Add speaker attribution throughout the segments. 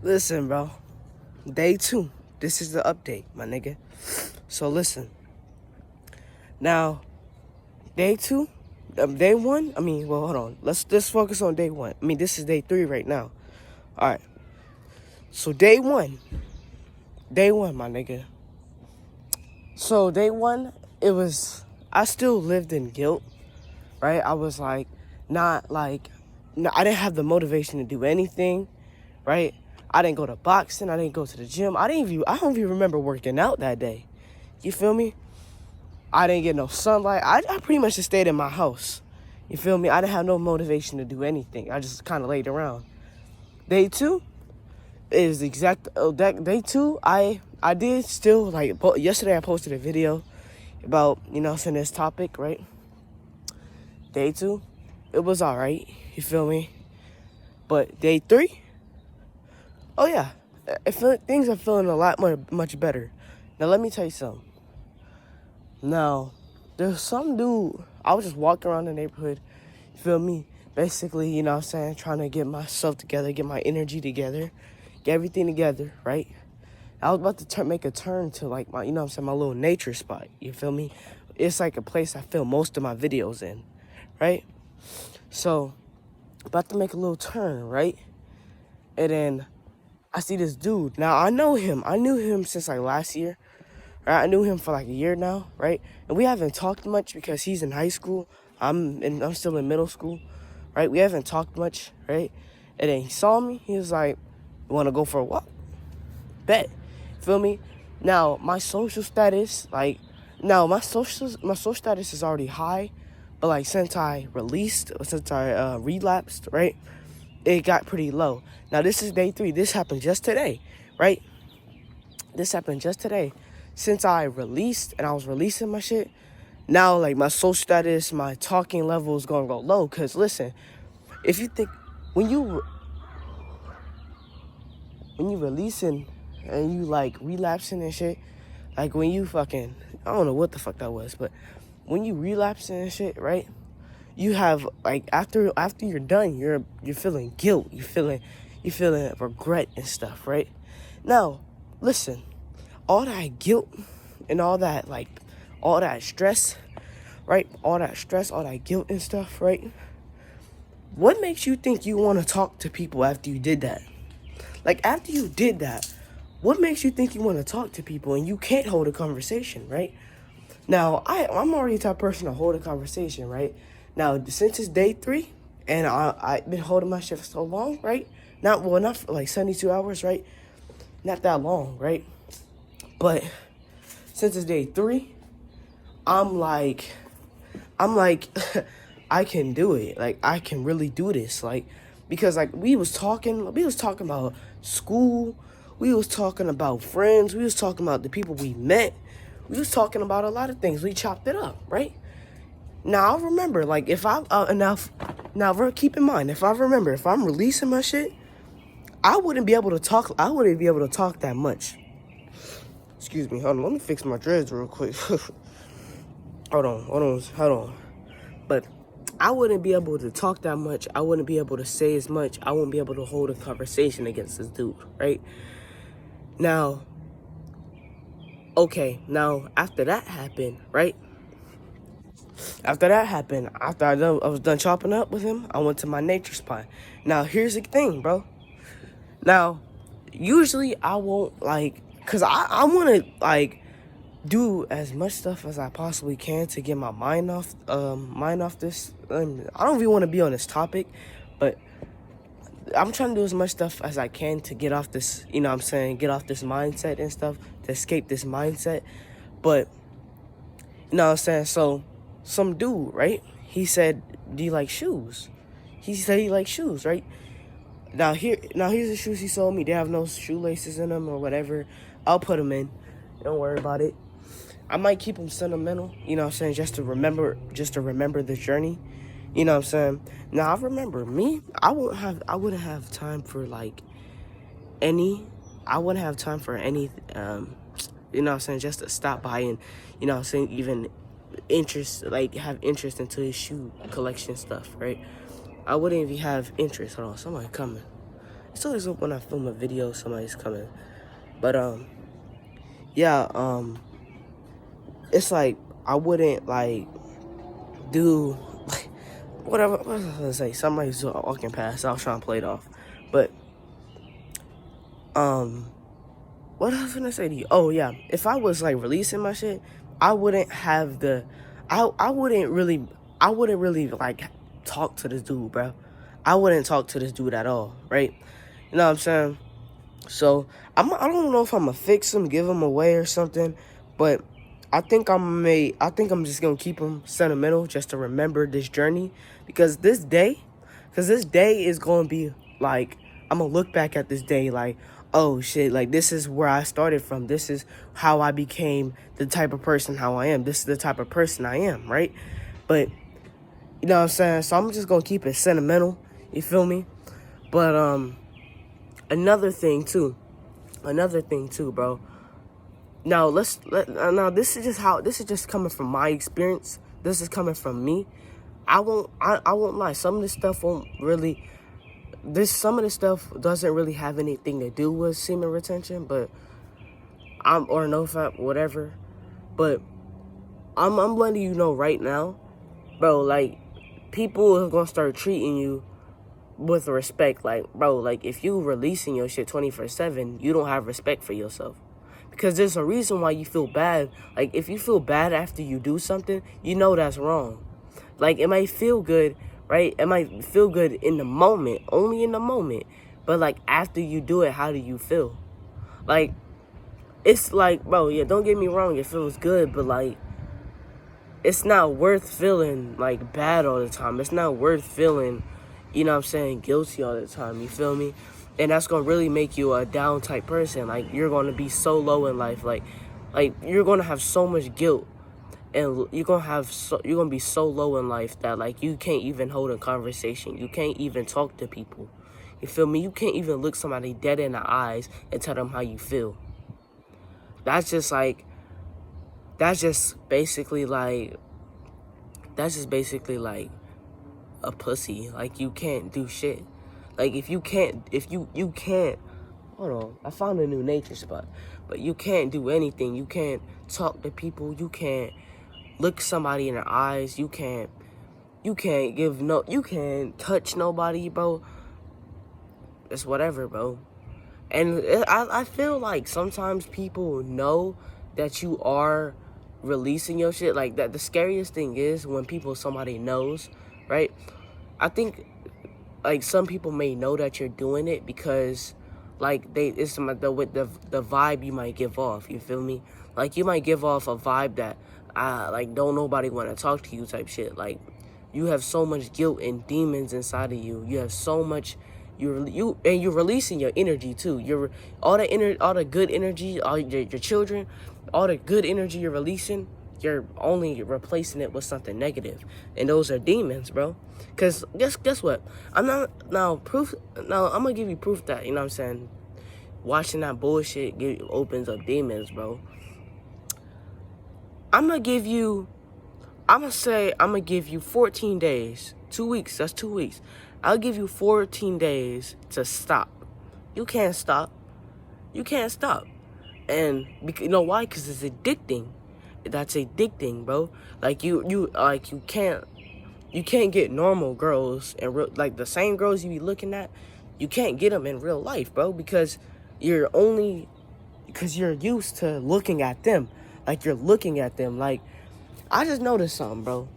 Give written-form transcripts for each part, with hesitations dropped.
Speaker 1: Listen, bro. Day 2. This is the update, my nigga. So listen. Now, day 2, day 1. Hold on. Let's just focus on day 1. This is day 3 right now. All right. So day 1, my nigga. So day 1, I still lived in guilt, right? I was like, not like, no, I didn't have the motivation to do anything, right? I didn't go to boxing. I didn't go to the gym. I don't even remember working out that day. You feel me? I didn't get no sunlight. I pretty much just stayed in my house. You feel me? I didn't have no motivation to do anything. I just kind of laid around. Day 2 is day 2. I did still, like, yesterday I posted a video about, this topic, right? Day 2, it was all right. You feel me? But day 3, oh yeah, things are feeling a lot much better. Now let me tell you something. Now, there's some dude, I was just walking around the neighborhood, you feel me? Basically, trying to get myself together, get my energy together, get everything together, right? I was about to make a turn to like my, my little nature spot, you feel me? It's like a place I film most of my videos in, right? So, about to make a little turn, right? And then I see this dude. Now, I know him. I knew him since like last year. Right? I knew him for like a year now, right? And we haven't talked much because he's in high school. I'm still in middle school, right? We haven't talked much, right? And then he saw me. He was like, "You want to go for a walk?" Bet. Feel me? Now, my social status, my social status is already high, but like since I relapsed, right? It got pretty low. Now, this is day 3. This happened just today, right? This happened just today. Since I released and I was releasing my shit, now, like, my social status, my talking level is going to go low. Because, listen, if you think, when you releasing and you, like, relapsing and shit, like, when you fucking, I don't know what the fuck that was, but when you relapsing and shit, right? You have, like, after you're done, you're feeling guilt. You're feeling regret and stuff, right? Now, listen, all that guilt and all that, like, all that stress, right? All that stress, all that guilt and stuff, right? What makes you think you want to talk to people after you did that? Like, after you did that, what makes you think you want to talk to people and you can't hold a conversation, right? Now, I'm already the type of person to hold a conversation, right? Now, since it's day 3, and I've been holding my shit for so long, right? Not for like 72 hours, right? Not that long, right? But since it's day 3, I'm like, I can do it. Like, I can really do this. Like, because like we was talking about school, we was talking about friends, we was talking about the people we met, we was talking about a lot of things. We chopped it up, right? Now I remember, like, if I keep in mind, if I'm releasing my shit, I wouldn't be able to talk that much. Excuse me, hold on, let me fix my dreads real quick. hold on. But I wouldn't be able to talk that much. I wouldn't be able to say as much. I wouldn't be able to hold a conversation against this dude, right? Now, okay, now after that happened, right? After I was done chopping up with him, I went to my nature spot. Now, here's the thing, bro. Now, usually I won't, like, because I want to, like, do as much stuff as I possibly can to get my mind off this. I don't really want to be on this topic, but I'm trying to do as much stuff as I can to get off this, get off this mindset and stuff, to escape this mindset. But, so some dude, right? He said, "Do you like shoes?" He said he likes shoes, right? Now here's the shoes he sold me. They have no shoelaces in them or whatever. I'll put them in. Don't worry about it. I might keep them sentimental, just to remember the journey. Now I remember me, I wouldn't have time for like any just to stop by and, even have interest into his shoe collection stuff, right? I wouldn't even have interest. Hold on, somebody coming. It's always when I film a video, somebody's coming. But yeah, it's like I wouldn't like do like whatever. What was I gonna say? Somebody's walking past. I was trying to play it off, but what I was gonna say to you? Oh yeah, if I was like releasing my shit, I wouldn't have the, I wouldn't really like talk to this dude, bro. I wouldn't talk to this dude at all, right? You know what I'm saying? So I don't know if I'm gonna fix him, give him away or something, but I think I'm just gonna keep him sentimental just to remember this journey, because this day is gonna be like, I'm gonna look back at this day like, oh shit, like this is where I started from. This is how I became the type of person how I am. This is the type of person I am, right? But you know what I'm saying? So I'm just gonna keep it sentimental. You feel me? But another thing too, bro. Now now this is just coming from my experience. This is coming from me. I won't lie. Some of this stuff doesn't really have anything to do with semen retention, but or no fap, whatever. But I'm letting you know right now, bro, like people are gonna start treating you with respect. Like, bro, like if you releasing your shit 24/7, you don't have respect for yourself. Because there's a reason why you feel bad. Like, if you feel bad after you do something, you know that's wrong. Like, it might feel good, right? It might feel good in the moment, only in the moment. But, like, after you do it, how do you feel? Like, it's like, bro, yeah, don't get me wrong, it feels good, but, like, it's not worth feeling, like, bad all the time. It's not worth feeling, you know what I'm saying, guilty all the time, you feel me? And that's gonna really make you a down type person. Like, you're gonna be so low in life. Like you're gonna have so much guilt, and you're gonna be so low in life that like you can't even hold a conversation. You can't even talk to people. You feel me? You can't even look somebody dead in the eyes and tell them how you feel. That's just basically like a pussy. Like, you can't do shit. Like, if you can't, hold on, I found a new nature spot, but you can't do anything. You can't talk to people. You can't look somebody in the eyes. You can't touch nobody, bro. It's whatever, bro. And I feel like sometimes people know that you are releasing your shit. Like, that the scariest thing is when somebody knows, right? I think like some people may know that you're doing it because like it's the vibe you might give off, you feel me? Like, you might give off a vibe that like don't nobody want to talk to you type shit. Like, you have so much guilt and demons inside of you. You have so much, you're releasing your energy too. All the good energy, all your children, all the good energy you're releasing, you're only replacing it with something negative, and those are demons, bro. Cause guess what? I'm gonna give you proof that, you know what I'm saying, watching that bullshit opens up demons, bro. I'm gonna give you 14 days, 2 weeks. That's 2 weeks. I'll give you 14 days to stop. You can't stop. And you know why? Because it's addicting. That's addicting, bro. Like, you can't get normal girls and like the same girls you be looking at. You can't get them in real life, bro, because you're used to looking at them. Like, you're looking at them. Like, I just noticed something, bro.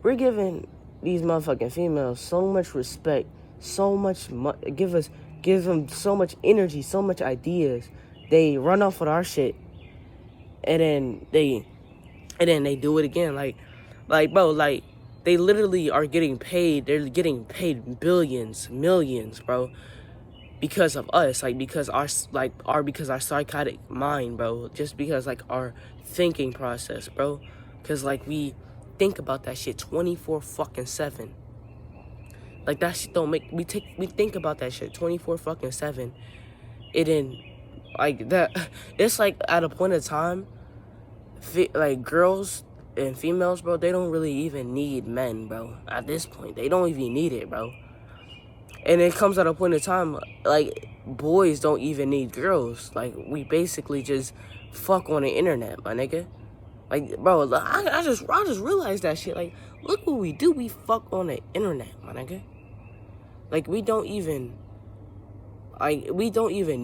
Speaker 1: We're giving these motherfucking females so much respect, so much give them so much energy, so much ideas. They run off with our shit, and then they do it again. Like, bro, like, they literally are getting paid. They're getting paid billions, millions, bro, because of us. Like, because our psychotic mind, bro. Just because, like, our thinking process, bro. Because, like, we think about that shit 24/7. Like, that shit don't make... We think about that shit 24/7. It didn't... Like, that... It's, like, at a point of time, like, girls and females, bro, they don't really even need men, bro. At this point, they don't even need it, bro. And it comes at a point in time, like, boys don't even need girls. Like, we basically just fuck on the internet, my nigga. Like, bro, I just realized that shit. Like, look what we do. We fuck on the internet, my nigga. Like, we don't even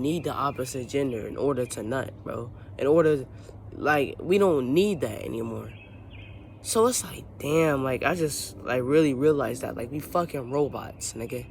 Speaker 1: need the opposite gender in order to nut, bro. We don't need that anymore. So it's like, damn, like, I just, like, really realized that, like, we fucking robots, nigga.